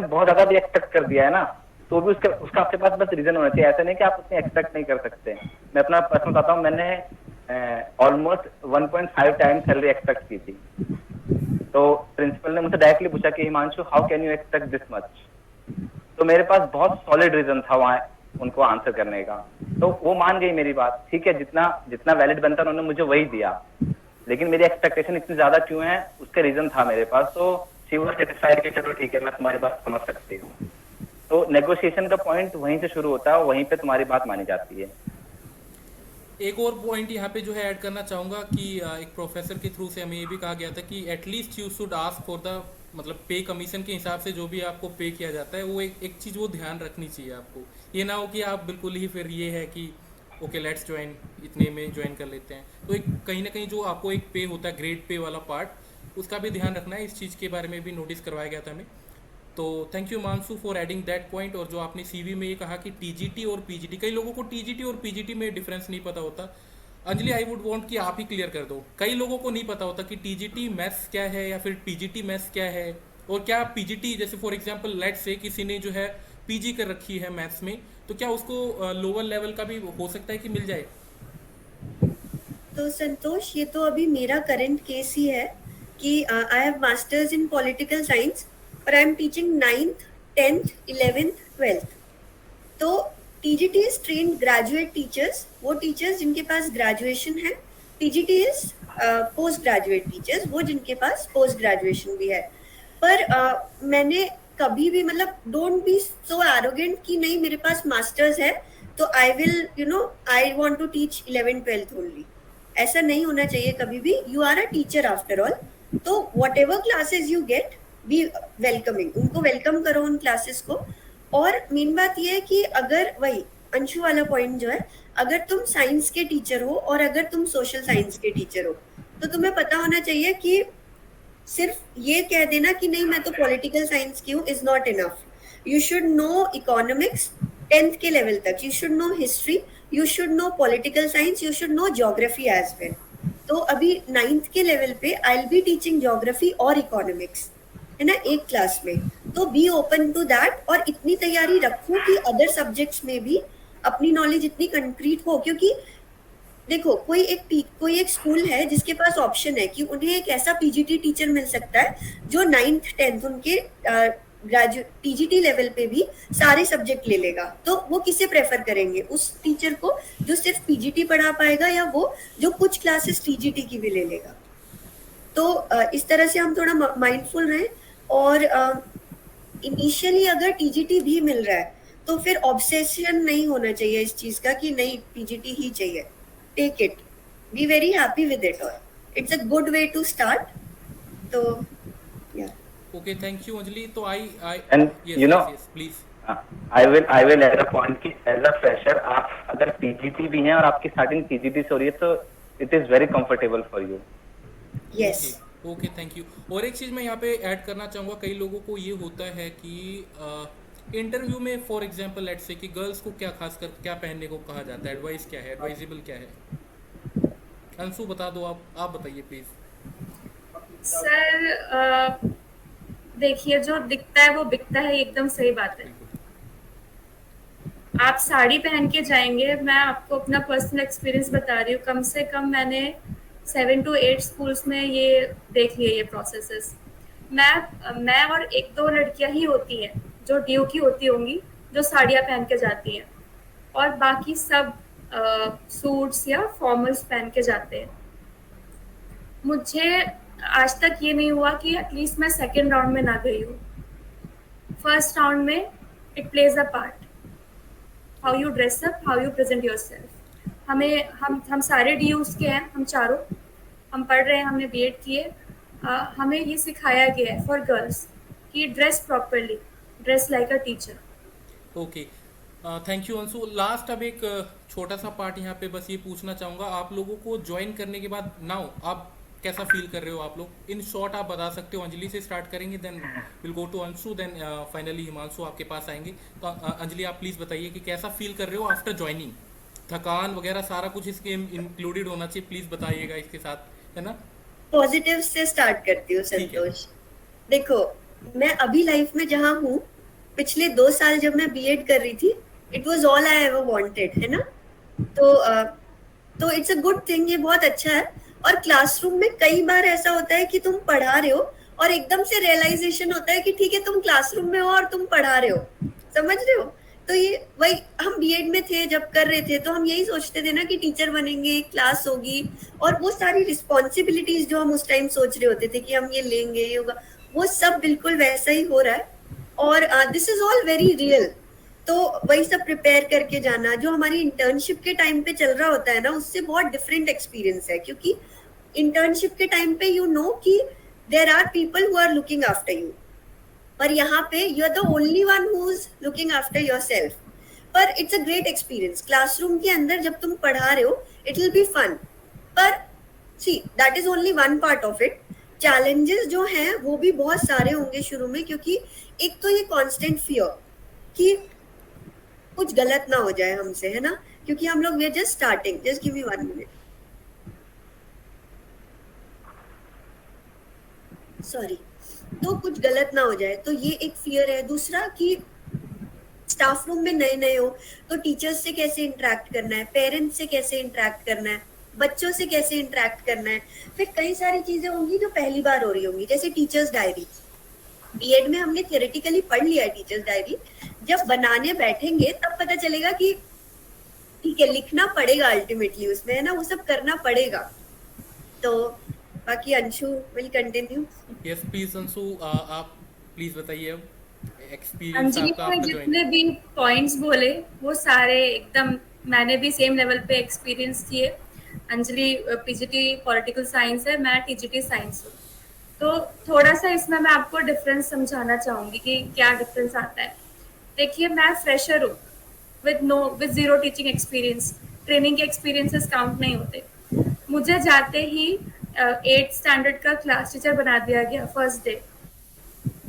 बहुत ज्यादा भी एक्सपेक्ट कर दिया है ना, तो भी उसका आपके पास बस रीजन होना चाहिए। ऐसा नहीं कि आप उतनी एक्सपेक्ट नहीं कर सकते। मैं अपना पर्सनल बताता हूँ, मैंने ऑलमोस्ट 1.5 टाइम सैलरी एक्सपेक्ट की थी। तो प्रिंसिपल ने मुझसे डायरेक्टली पूछा कि Himanshu, how can you expect this much? तो मेरे पास बहुत सॉलिड रीजन था वहाँ उनको आंसर करने का। तो वो मान गई मेरी बात, ठीक है, जितना वैलिड बनता उन्होंने मुझे वही दिया, लेकिन मेरी एक्सपेक्टेशन इतनी ज्यादा क्यों है, उसका रीजन था मेरे पास। तो शी वाज सेटिस्फाइड कि चलो ठीक है, मैं तुम्हारी बात समझ सकती हूँ। तो नेगोशिएशन का पॉइंट वहीं से शुरू होता है और वहीं पे तुम्हारी बात मानी जाती है। एक और पॉइंट यहाँ पे जो है ऐड करना चाहूँगा कि एक प्रोफेसर के थ्रू से हमें ये भी कहा गया था कि at least you should ask for the, मतलब पे कमीशन के हिसाब से जो भी आपको पे किया जाता है, वो एक चीज़ वो ध्यान रखनी चाहिए आपको। ये ना हो कि आप बिल्कुल ही फिर ये है कि ओके लेट्स ज्वाइन, इतने में ज्वाइन कर लेते हैं। तो एक कहीं ना कहीं जो आपको एक पे होता है, ग्रेड पे वाला पार्ट, उसका भी ध्यान रखना है। इस चीज़ के बारे में भी नोटिस करवाया गया था हमें। तो thank you मानसू for adding that point. और जो आपने सीवी में ये कहा कि टीजीटी और पीजीटी, कई लोगों को टीजीटी और पीजीटी में डिफरेंस नहीं पता होता। अंजलि, आई वुड वांट कि आप ही क्लियर कर दो। कई लोगों को नहीं पता होता कि टीजीटी मैथ्स क्या है या फिर पीजीटी मैथ्स क्या है, और क्या पीजीटी, जैसे फॉर एग्जांपल लेट्स से किसी ने जो है पीजी कर रखी है मैथ्स में, तो क्या उसको लोअर लेवल का भी हो सकता है कि मिल जाए? तो संतोष, ये तो अभी मेरा करंट केस ही है कि I have masters in political science और I am teaching 9th 10th 11th 12th। तो TGT is trained graduate teachers, वो टीचर्स जिनके पास ग्रेजुएशन है। PGT is post graduate teachers, वो जिनके पास पोस्ट ग्रेजुएशन भी है। पर मैंने कभी भी, मतलब डोंट बी सो एरोगेंट कि नहीं मेरे पास मास्टर्स है तो I will I want to teach 11th 12th only. ऐसा नहीं होना चाहिए कभी भी। You are a teacher after all, तो whatever classes you get, be welcoming, उनको वेलकम करो उन क्लासेस को। और मेन बात यह है कि अगर वही अंशु वाला पॉइंट जो है, अगर तुम साइंस के टीचर हो और अगर तुम सोशल साइंस के टीचर हो, तो तुम्हें पता होना चाहिए कि सिर्फ ये कह देना कि नहीं मैं तो पॉलिटिकल साइंस की हूँ is not enough. You should know economics 10th के लेवल तक, you should know history, you should know political science, you should know geography as well. तो अभी 9th के लेवल पे I will be teaching geography और economics, है ना, एक क्लास में। तो बी ओपन टू दैट और इतनी तैयारी रखो कि अदर सब्जेक्ट्स में भी अपनी नॉलेज इतनी कंक्रीट हो। क्योंकि देखो, कोई एक स्कूल है जिसके पास ऑप्शन है कि उन्हें एक ऐसा पीजीटी टीचर मिल सकता है जो 9th 10th उनके ग्रेजुएट पीजीटी लेवल पे भी सारे सब्जेक्ट ले लेगा। तो वो किसे प्रेफर करेंगे? उस टीचर को जो सिर्फ पीजीटी पढ़ा पाएगा, या वो जो कुछ क्लासेस टीजीटी की भी ले लेगा? तो इस तरह से हम थोड़ा माइंडफुल रहें। और इनिशियली अगर टीजीटी भी मिल रहा है तो फिर ऑब्सेशन नहीं होना चाहिए इस चीज का कि नहीं पीजीटी ही चाहिए। Take it, be very happy with it, और it's a good way to start. तो या ओके, थैंक यू अंजलि। तो I And you know, please. I will add a point कि एज अ फ्रेशर आप अगर पीजीटी भी हैं और आपकी स्टार्टिंग पीजीटी से हो रही है तो it is very comfortable for you. Yes, okay, thank you. और एक चीज़ मैं यहाँ पे ऐड करना चाहूँगा, कई लोगों को ये होता है कि इंटरव्यू में फॉर एग्जांपल लेट्स से कि गर्ल्स को क्या खासकर क्या पहनने को कहा जाता है, एडवाइस क्या है, एडवाइजेबल क्या है? अंशु बता दो, आप बताइए प्लीज़। सर देखिए, जो दिखता है वो बिकता है, एकदम सही बात है। बिल्कुल। आप साड़ी पहन के जाएंगे, मैं आपको अपना पर्सनल एक्सपीरियंस बता रही हूँ, कम से कम मैंने 7 to 8 स्कूल्स में ये देख लिए ये प्रोसेसेस। मैं और एक दो लड़कियां ही होती हैं जो ड्यू की होती होंगी, जो साड़ियाँ पहन के जाती हैं, और बाकी सब सूट्स या फॉर्मल्स पहन के जाते हैं। मुझे आज तक ये नहीं हुआ कि एटलीस्ट मैं सेकेंड राउंड में ना गई हूँ। फर्स्ट राउंड में it plays a part, how you dress up, how you present yourself. हम सारे डीयूज के हैं, हम चारों, हम पढ़ रहे हैं, हमने बीएड किए। हमें ये सिखाया गया है फॉर गर्ल्स कि dress properly, dress like a teacher. Okay, thank you Anshu. Last अब एक छोटा सा पार्ट यहाँ पे बस ये पूछना चाहूँगा, आप लोगों को ज्वाइन करने के बाद नाउ आप कैसा फील कर रहे हो? आप लोग इन शॉर्ट आप बता सकते हो। अंजलि से स्टार्ट करेंगे, then will go to Anshu, then finally Himanshu आपके पास आएंगे। तो अंजलि आप प्लीज़ बताइए कि कैसा फील कर रहे हो आफ्टर ज्वाइनिंग? थकान वगैरह सारा कुछ इसके इंक्लूडेड होना चाहिए, प्लीज़ बताइएगा इसके साथ, है ना? पॉजिटिव से स्टार्ट करती हूँ ठीक है। संतोष। देखो, मैं अभी लाइफ में जहाँ हूँ, पिछले 2 साल जब मैं बीएड कर रही थी, it was all I ever wanted, है ना? तो इट्स अ गुड थिंग, ये बहुत अच्छा है। और क्लासरूम में कई बार ऐसा होता है कि तुम पढ़ा रहे हो और एकदम से रियलाइजेशन होता है कि ठीक है, तुम क्लासरूम में हो और तुम पढ़ा रहे हो, समझ रहे हो? तो ये वही, हम बीएड में थे जब कर रहे थे, तो हम यही सोचते थे ना कि टीचर बनेंगे, क्लास होगी, और वो सारी रिस्पॉन्सिबिलिटीज जो हम उस टाइम सोच रहे होते थे कि हम ये लेंगे, ये होगा, वो सब बिल्कुल वैसा ही हो रहा है। और this is all very real. तो वही सब प्रिपेयर करके जाना, जो हमारी इंटर्नशिप के टाइम पे चल रहा होता है ना, उससे बहुत डिफरेंट एक्सपीरियंस है, क्योंकि इंटर्नशिप के टाइम पे यू नो कि there are people who are looking after you, पर यहाँ पे you are the only one who is looking after yourself. पर it's a great experience. Classroom के अंदर जब तुम पढ़ा रहे हो, इट विल बी फन, पर see that is only one part of it. Challenges जो हैं वो भी बहुत सारे होंगे शुरू में, क्योंकि एक तो ये कांस्टेंट फियर कि कुछ गलत ना हो जाए हमसे, है ना? क्योंकि हम लोग we are just starting. Just give me 1 minute, sorry. तो कुछ गलत ना हो जाए, तो ये एक फियर है। दूसरा कि स्टाफ रूम में नए नए हो, तो टीचर्स से कैसे इंटरेक्ट करना है, पेरेंट्स से कैसे इंटरेक्ट करना है, बच्चों से कैसे इंटरेक्ट करना है। फिर कई सारी चीजें होंगी जो पहली बार हो रही होंगी, जैसे टीचर्स डायरी। बीएड में हमने थियोरेटिकली पढ़ लिया है टीचर्स डायरी, जब बनाने बैठेंगे तब पता चलेगा कि ठीक है, लिखना पड़ेगा अल्टीमेटली उसमें, है ना? वो सब करना पड़ेगा। तो बाकी Anshu will continue. Yes please Anshu, आप प्लीज बताइए अब एक्सपीरियंस अंजलि आपका ने आफ्टर जितने ज्वाइनिंग। भी पॉइंट्स बोले वो सारे एकदम, मैंने भी सेम लेवल पे एक्सपीरियंस किए। अंजलि पीजीटी पॉलिटिकल साइंस है, मैं टीजीटी साइंस हूँ। तो थोड़ा सा इसमें मैं आपको डिफरेंस समझाना चाहूँगी कि क्या डिफरेंस आता है। देखिए, मैं फ्रेशर हूँ with zero teaching experience. Training के एक्सपीरियंसेस काउंट नहीं होते। मुझे जाते ही 8th स्टैंडर्ड का क्लास टीचर बना दिया गया फर्स्ट डे।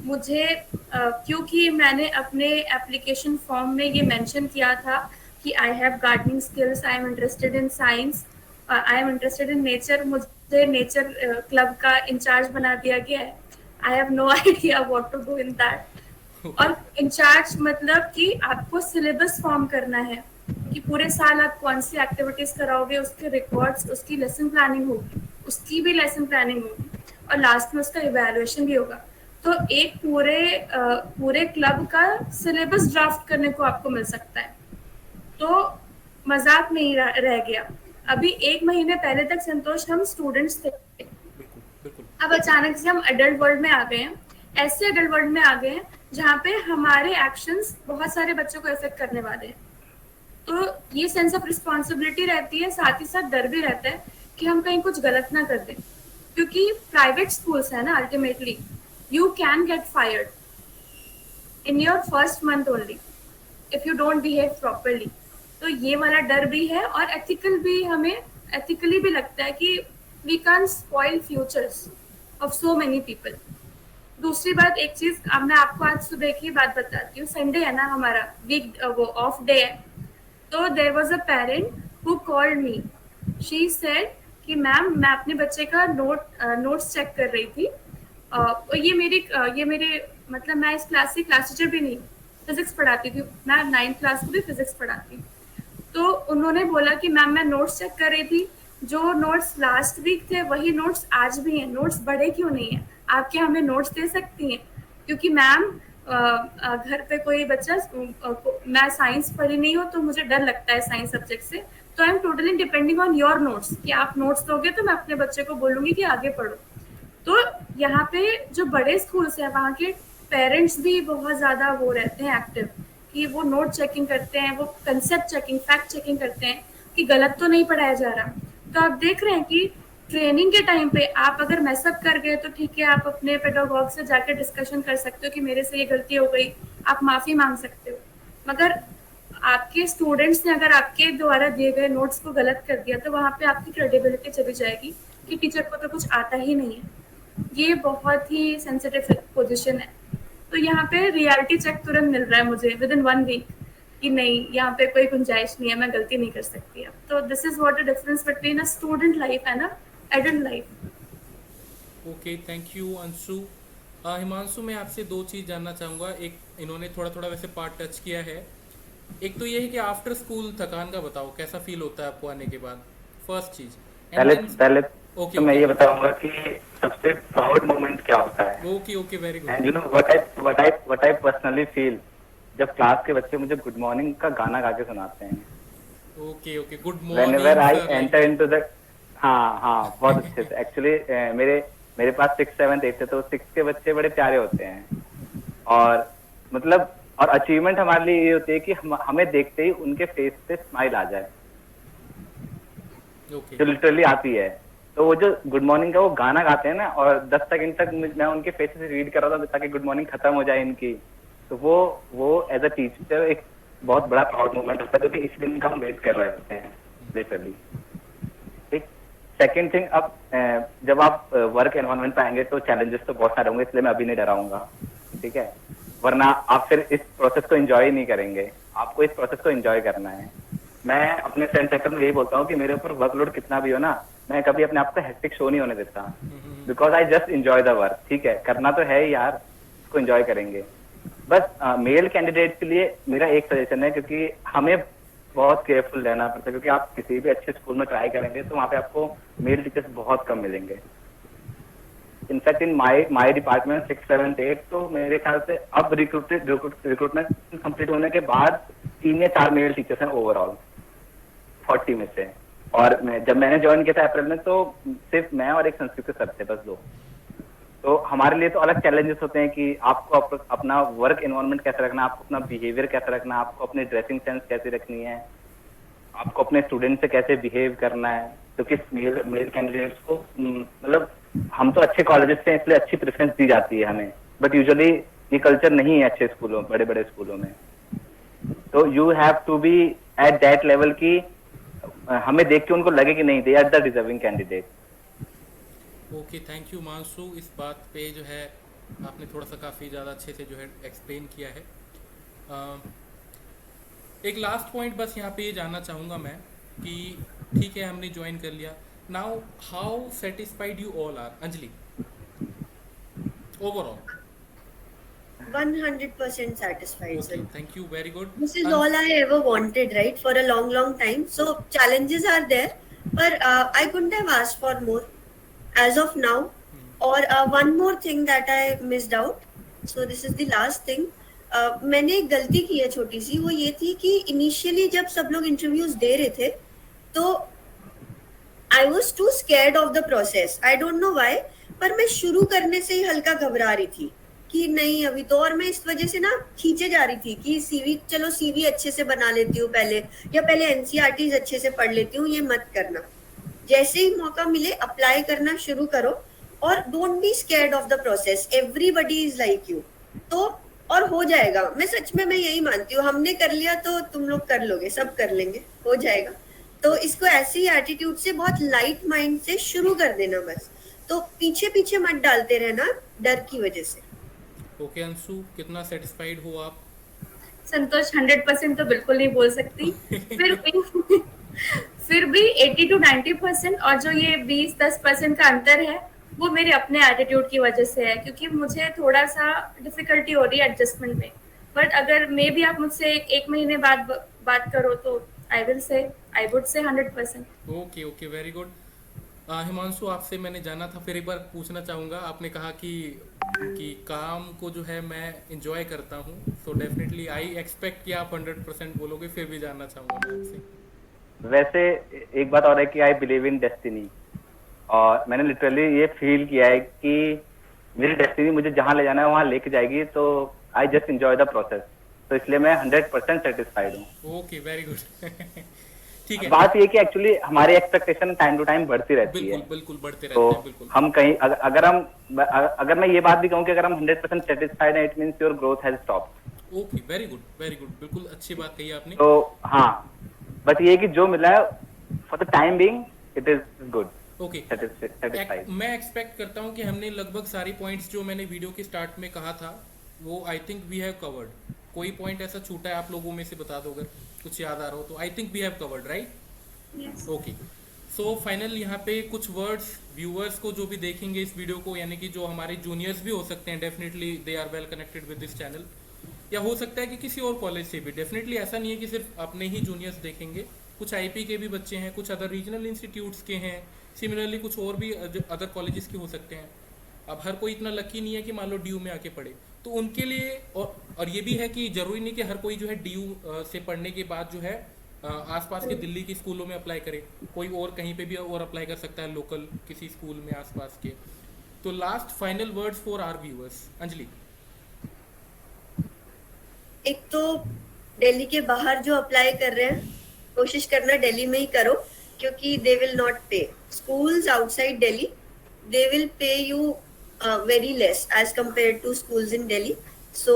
मुझे क्योंकि मैंने अपने एप्लीकेशन फॉर्म में ये मेंशन किया था कि I have gardening skills, I am interested in science, I am interested in nature, मुझे नेचर क्लब का इंचार्ज बना दिया गया है। I have no idea what to do in that. और इंचार्ज मतलब कि आपको सिलेबस फॉर्म करना है कि पूरे साल आप कौन सी एक्टिविटीज कराओगे, उसके रिकॉर्ड्स, उसकी लेसन प्लानिंग होगी, उसकी भी लेसन प्लानिंग होगी, और लास्ट में उसका इवैल्यूएशन भी होगा। तो एक पूरे क्लब का सिलेबस ड्राफ्ट करने को आपको मिल सकता है। तो मजाक नहीं रह गया। अभी 1 महीने पहले तक संतोष हम स्टूडेंट्स थे, बिल्कुल बिल्कुल। अब अचानक से हम एडल्ट वर्ल्ड में आ गए हैं। ऐसे एडल्ट वर्ल्ड में आ गए हैं जहाँ पे हमारे एक्शंस बहुत सारे बच्चों को इफेक्ट करने वाले हैं। तो ये सेंस ऑफ रिस्पॉन्सिबिलिटी रहती है, साथ ही साथ डर भी रहता है कि हम कहीं कुछ गलत ना कर दें, क्योंकि प्राइवेट स्कूल्स है ना, ultimately you can get fired in your first month only if you don't behave properly। तो ये वाला डर भी है, और एथिकल भी, हमें एथिकली भी लगता है कि we can't spoil futures of so many people। दूसरी बात, एक चीज अब मैं आपको आज सुबह की बात बताती हूँ। संडे है ना, हमारा वीक वो ऑफ डे है। तो there was a parent who called me, she said कि मैम मैं अपने बच्चे का नोट्स चेक कर रही थी, और ये मेरे मतलब मैं इस क्लास की क्लास टीचर भी नहीं हूँ, फिजिक्स पढ़ाती थी, मैं 9th क्लास में भी फिजिक्स पढ़ाती हूँ। तो उन्होंने बोला कि मैम मैं नोट्स चेक कर रही थी, जो नोट्स लास्ट वीक थे वही नोट्स आज भी हैं, नोट्स बढ़े क्यों नहीं है, आप क्या हमें नोट्स दे सकती हैं? क्योंकि मैम घर पे कोई बच्चा मैं साइंस पढ़ी नहीं हूँ तो मुझे डर लगता है साइंस सब्जेक्ट से, तो I am totally depending on your notes, कि आप नोट्स दोगे तो मैं अपने बच्चे को बोलूंगी कि आगे पढ़ो। तो यहाँ पे जो बड़े स्कूल्स हैं वहाँ के पेरेंट्स भी बहुत ज़्यादा वो रहते हैं एक्टिव, कि वो नोट चेकिंग करते हैं, वो कंसेप्ट चेकिंग, फैक्ट चेकिंग करते हैं कि गलत तो नहीं पढ़ाया जा रहा। तो आप देख रहे हैं कि ट्रेनिंग के टाइम पे आप अगर मैसअप कर गए तो ठीक है, आप अपने पेडागॉग से जाकर डिस्कशन कर सकते हो कि मेरे से ये गलती हो गई, आप माफ़ी मांग सकते हो। मगर आपके स्टूडेंट्स ने अगर आपके द्वारा दिए गए नोट्स को गलत कर दिया तो वहाँ पे आपकी क्रेडिबिलिटी चली जाएगी कि टीचर को तो कुछ आता ही नहीं है। ये बहुत ही सेंसिटिव पोजीशन है। तो यहाँ पे रियलिटी चेक तुरंत मिल रहा है मुझे विद इन 1 वीक कि नहीं, यहाँ पे कोई गुंजाइश नहीं है, मैं गलती नहीं कर सकती अब। तो this is what the difference between a student life and a adult life. Okay, thank you Anshu. Himanshu, मैं आपसे दो चीज़ जानना चाहूँगा। एक, इन्होंने थोड़ा थोड़ा वैसे पार्ट टच किया है। एक तो ये है कि आफ्टर स्कूल थकान का बताओ, कैसा फील होता है आपको आने के बाद, फर्स्ट चीज़। पहले पहले ओके तो मैं ओके ये बताऊंगा कि सबसे प्राउड मोमेंट क्या होता है। Okay okay, very and good. You know what I personally feel, जब क्लास के बच्चे मुझे गुड मॉर्निंग का गाना गा के सुनाते हैं। Okay okay, good Whenever morning I sir, enter like. into the, हाँ हाँ, बहुत अच्छे से एक्चुअली मेरे मेरे पास 6, 7, 8 थे, तो 6 के बच्चे बड़े प्यारे होते हैं। और मतलब और अचीवमेंट हमारे लिए ये होती है कि हमें देखते ही उनके फेस पे स्माइल आ जाए, ओके जो लिटरली आती है। तो वो जो गुड मॉर्निंग का वो गाना गाते हैं ना, और 10 सेकंड तक मैं उनके फेस से रीड कर रहा था ताकि गुड मॉर्निंग खत्म हो जाए इनकी। तो वो एज अ टीचर एक बहुत बड़ा प्राउड मोमेंट होता है, क्योंकि इस दिन का हम वेट कर रहे होते हैं लिटरली। ठीक। सेकेंड थिंग, अब जब आप वर्क एनवायरनमेंट पे आएंगे तो चैलेंजेस तो बहुत सारे होंगे, इसलिए मैं अभी नहीं डराऊंगा, ठीक है। वरना आप फिर इस प्रोसेस को एंजॉय ही नहीं करेंगे। आपको इस प्रोसेस को एंजॉय करना है। मैं अपने फ्रेंड सर्कल में यही बोलता हूँ कि मेरे ऊपर वर्कलोड कितना भी हो ना, मैं कभी अपने आप को हेक्टिक शो नहीं होने देता, because I just enjoy the work. ठीक है, करना तो है ही यार, इसको एंजॉय करेंगे। बस मेल कैंडिडेट के लिए मेरा एक सजेशन है, क्योंकि हमें बहुत केयरफुल रहना पड़ता है, क्योंकि आप किसी भी अच्छे स्कूल में ट्राई करेंगे तो वहाँ पे आपको मेल टीचर्स बहुत कम मिलेंगे। इनफैक्ट इन माई डिपार्टमेंट 6, 7, 8, तो मेरे ख्याल से अब रिक्रूटमेंट कंप्लीट होने के बाद 3 या 4 मेल टीचर्स हैं ओवरऑल 40 में से। और जब मैंने ज्वाइन किया था अप्रैल में, तो सिर्फ मैं और एक संस्कृत के सर थे, बस 2। तो हमारे लिए तो अलग चैलेंजेस होते हैं कि आपको अपना वर्क एनवायरनमेंट कैसे रखना, आपको अपना बिहेवियर कैसे रखना, आपको अपनी ड्रेसिंग सेंस कैसे रखनी है, आपको अपने स्टूडेंट से कैसे बिहेव करना है। क्योंकि मेल कैंडिडेट्स को मतलब हम तो अच्छे कॉलेजेस से, इसलिए अच्छी प्रेफरेंस दी जाती है हमें, बट यूजुअली ये कल्चर नहीं है अच्छे स्कूलों, बड़े बड़े स्कूलों में। तो you have to be at that level की हमें देख के उनको लगे कि नहीं, they are the deserving candidate. Okay, thank you Mansu. इस बात पे जो है आपने थोड़ा सा काफ़ी ज़्यादा अच्छे से जो है एक्सप्लेन किया है। एक लास्ट पॉइंट बस यहाँ पे ये जानना चाहूँगा मैं कि ठीक है, हमने ज्वाइन कर लिया, now how satisfied you all are, Anjali, overall? 100% satisfied, sir. Okay, thank you, very good. This is all I ever wanted, right? For a long, long time. So challenges are there, but I couldn't have asked for more as of now. Or one more thing that I missed out. So this is the last thing. मैंने एक गलती की है छोटी सी, वो ये थी कि इनिशियली जब सब लोग इंटरव्यूज दे रहे थे तो I was too scared of the process, I don't know why, पर मैं शुरू करने से ही हल्का घबरा रही थी कि नहीं अभी तो, और मैं इस वजह से ना खींचे जा रही थी कि सीवी अच्छे से बना लेती हूँ पहले, या पहले एनसीईआरटीज अच्छे से पढ़ लेती हूँ, ये मत करना। जैसे ही मौका मिले अप्लाई करना शुरू करो, और don't be scared of the process, everybody is like you. तो और हो जाएगा, मैं सच में मैं यही मानती हूँ, हमने कर लिया तो तुम लोग कर लोगे, सब कर लेंगे, हो जाएगा। तो इसको ऐसे ही एटीट्यूड से, बहुत लाइट माइंड से शुरू कर देना बस। तो पीछे पीछे मत डालते रहना डर की वजह से। ओके अंशु, कितना सेटिस्फाइड हो आप? संतोष 100% तो बिल्कुल नहीं बोल सकती, फिर फिर भी 80 to 90% और जो ये 20-10% का अंतर है वो मेरे अपने एटीट्यूड की वजह से है, क्योंकि मुझे थोड़ा सा डिफिकल्टी हो रही है एडजस्टमेंट में। बट अगर मे भी आप मुझसे एक महीने बाद बात करो तो I would say 100%। Okay okay, very good. Himanshu, आपसे मैंने जाना था, फिर एक बार पूछना चाहूँगा। आपने कहा कि काम को जो है मैं इंजॉय करता हूँ, सो डेफिनेटली आई एक्सपेक्ट कि आप 100% बोलोगे, फिर भी जानना चाहूँगा मैं आपसे। वैसे एक बात और है कि आई बिलीव इन डेस्टिनी, और मैंने लिटरली ये फील किया है कि मेरी डेस्टिनी मुझे जहां ले जाना है वहां लेके जाएगी, तो I just enjoy the process. तो इसलिए मैं 100% सेटिस्फाइड हूँ। Okay, very good. ठीक है। बात ये कि एक्चुअली हमारी एक्सपेक्टेशन टाइम टू टाइम बढ़ती रहती है। बिल्कुल बिल्कुल, बढ़ते तो रहते हैं, बिल्कुल। हम कहीं अगर मैं ये बात भी कहूँ कि अगर हम 100% सेटिस्फाइड है, it means your growth has stopped. Okay, very good very good, बिल्कुल अच्छी बात कही आपने। तो हाँ, बट ये कि जो मिला है for the time being it is good. Okay, satisfied. मैं एक्सपेक्ट करता हूँ कि हमने लगभग सारी पॉइंट्स जो मैंने वीडियो के स्टार्ट में कहा था वो I think we have covered. कोई पॉइंट ऐसा छूटा है आप लोगों में से बता दो, अगर कुछ याद आ रहा हो तो। I think we have covered, right? Okay, so final यहाँ पे कुछ वर्ड्स व्यूअर्स को जो भी देखेंगे इस वीडियो को, यानी कि जो हमारे जूनियर्स भी हो सकते हैं, definitely they are well connected with this channel, या हो सकता है कि किसी और कॉलेज से भी। डेफिनेटली ऐसा नहीं है कि सिर्फ अपने ही जूनियर्स देखेंगे, कुछ आईपी के भी बच्चे हैं, कुछ अदर रीजनल इंस्टीट्यूट्स के हैं, सिमिलरली कुछ और भी अदर कॉलेजेस के हो सकते हैं। अब हर कोई इतना लकी नहीं है कि मान लो डीयू में आके पढ़े, तो उनके लिए और ये भी है कि जरूरी नहीं कि हर कोई जो है डीयू से पढ़ने के बाद जो है आसपास के दिल्ली के स्कूलों में अप्लाई करे। कोई और कहीं पे भी और अप्लाई कर सकता है, लोकल किसी स्कूल में आसपास के। तो last final words for our viewers, Anjali. एक तो दिल्ली के बाहर जो अप्लाई कर रहे हैं, कोशिश करना दिल्ली में ही करो, क्योंकि they will not pay. Schools outside Delhi, they will pay you very less as compare to schools in Delhi. So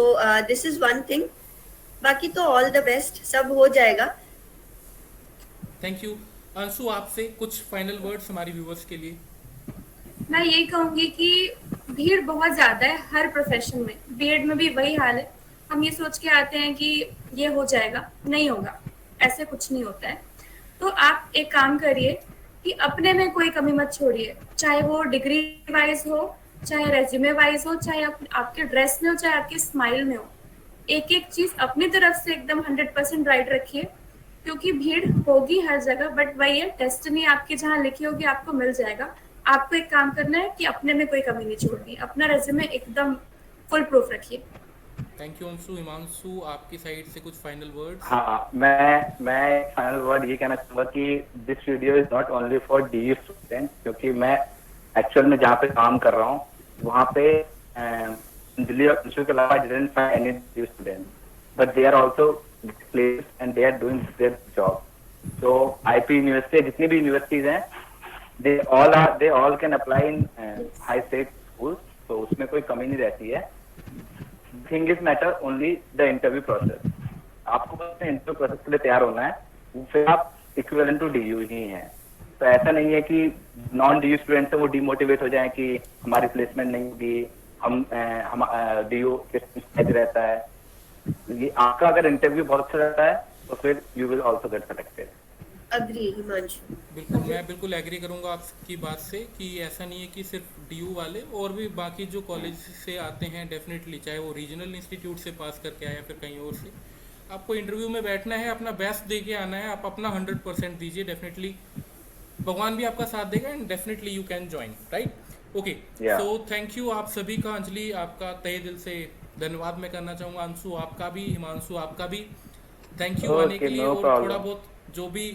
this is one thing. बाकी तो ऑल द बेस्ट, सब हो जाएगा। Thank you. अंशु, आपसे कुछ फाइनल वर्ड्स हमारे व्यूअर्स के लिए। मैं यही कहूंगी कि भीड़ बहुत ज्यादा है हर प्रोफेशन में, बीएड में भी वही हाल है। हम ये सोच के आते हैं कि ये हो जाएगा, नहीं होगा, ऐसे कुछ नहीं होता है। तो आप एक काम करिए कि अपने में कोई कमी मत छोड़िए, चाहे वो डिग्री वाइज हो, चाहे रेज्यूमे वाइज हो, चाहे आपके ड्रेस में हो, चाहे आपके स्माइल में हो। एक एक चीज अपनी तरफ से एकदम 100% राइट रखिए, क्योंकि भीड़ होगी हर जगह, बट वही है, डेस्टिनी आपकी जहाँ लिखी होगी आपको मिल जाएगा। आपको एक काम करना है कि अपने में कोई कमी नहीं छोड़नी, अपना रेज्यूमे एकदम फुल प्रूफ रखिए। Thank you Anshu. हिमांशु, आपकी साइड से कुछ फाइनल वर्ड्स। हाँ, मैं फाइनल वर्ड ये कहना चाहूंगा कि this video is not only for DU student, क्योंकि मैं एक्चुअल में जहाँ पे काम कर रहा हूँ वहाँ पे दिल्ली और अंशु के अलावा I didn't find any DU student, but they are also placed and they are doing their job. तो आईपी यूनिवर्सिटी, जितनी भी यूनिवर्सिटीज हैं, they all can apply in high state school, तो उसमें कोई कमी नहीं रहती है। Thing is matter only the interview process. आपको बस इंटरव्यू प्रोसेस के लिए तैयार होना है, फिर आप इक्विवेलेंट टू डीयू ही हैं। तो ऐसा नहीं है कि नॉन डीयू स्टूडेंट से वो डिमोटिवेट हो जाए कि हमारी प्लेसमेंट नहीं होगी, हम डीयू रहता है। ये आपका अगर इंटरव्यू बहुत अच्छा रहता है तो फिर you will also get selected. Agree Himanshu. बिल्कुल, मैं बिल्कुल एग्री करूंगा आपकी बात से कि ऐसा नहीं है कि सिर्फ डीयू वाले, और भी बाकी जो कॉलेज से आते हैं, डेफिनेटली चाहे वो रीजनल इंस्टीट्यूट से पास करके आए या फिर कहीं और से, आपको इंटरव्यू में बैठना है, अपना बेस्ट दे के आना है, आप अपना 100% दीजिए। डेफिनेटली भगवान भी आपका साथ देगा and definitely you can join, right? Okay, so thank you आप सभी का। अंजलि, आपका तहे दिल से धन्यवाद मैं करना चाहूँगा। अंशु आपका भी, हिमांशु आपका भी थैंक यू आने के लिए। और थोड़ा बहुत जो भी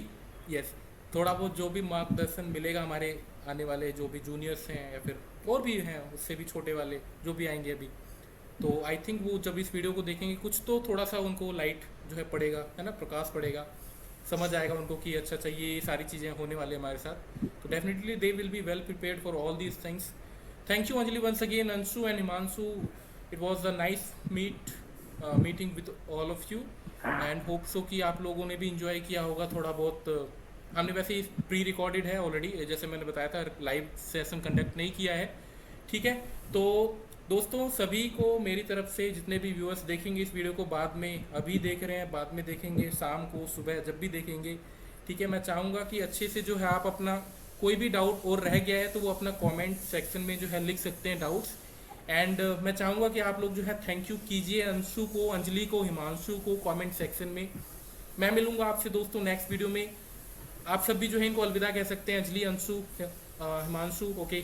थोड़ा बहुत जो भी मार्गदर्शन मिलेगा हमारे आने वाले जो भी जूनियर्स हैं या फिर और भी हैं उससे भी छोटे वाले जो भी आएंगे अभी, तो आई थिंक वो जब इस वीडियो को देखेंगे कुछ तो थोड़ा सा उनको लाइट जो है पड़ेगा, है ना, प्रकाश पड़ेगा, समझ आएगा उनको कि अच्छा चाहिए ये सारी चीज़ें होने वाली हमारे साथ। तो definitely they will be well prepared for all these things. Thank you Anjali once again, Anshu and Himanshu. It was a nice meeting with all of you and hope so कि आप लोगों ने भी इंजॉय किया होगा थोड़ा बहुत। हमने वैसे ही प्री रिकॉर्डेड है ऑलरेडी, जैसे मैंने बताया था, लाइव सेशन कंडक्ट नहीं किया है, ठीक है। तो दोस्तों सभी को मेरी तरफ से, जितने भी व्यूअर्स देखेंगे इस वीडियो को बाद में, अभी देख रहे हैं, बाद में देखेंगे, शाम को, सुबह, जब भी देखेंगे, ठीक है, मैं चाहूँगा कि अच्छे से जो है आप अपना कोई भी डाउट और रह गया है तो वो अपना कमेंट सेक्शन में जो है लिख सकते हैं डाउट्स। एंड मैं चाहूँगा कि आप लोग जो है थैंक यू कीजिए अंशु को, अंजलि को, हिमांशु को कमेंट सेक्शन में। मैं मिलूंगा आपसे दोस्तों नेक्स्ट वीडियो में। आप सब भी जो है इनको अलविदा कह सकते हैं, Anjali, Anshu, Himanshu. Okay,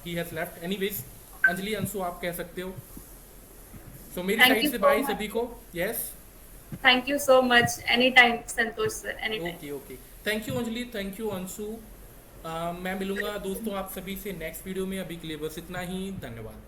he has left. Anyways, Anjali, Anshu आप कह सकते हो। सो मेरी Thank साइड you से so बाय much. सभी को। Yes, Thank you so much. Anytime, Santosh sir. Anytime. Okay okay, thank you Anjali, thank you Anshu. मैं मिलूंगा दोस्तों आप सभी से नेक्स्ट वीडियो में। अभी के लिए बस इतना ही, धन्यवाद।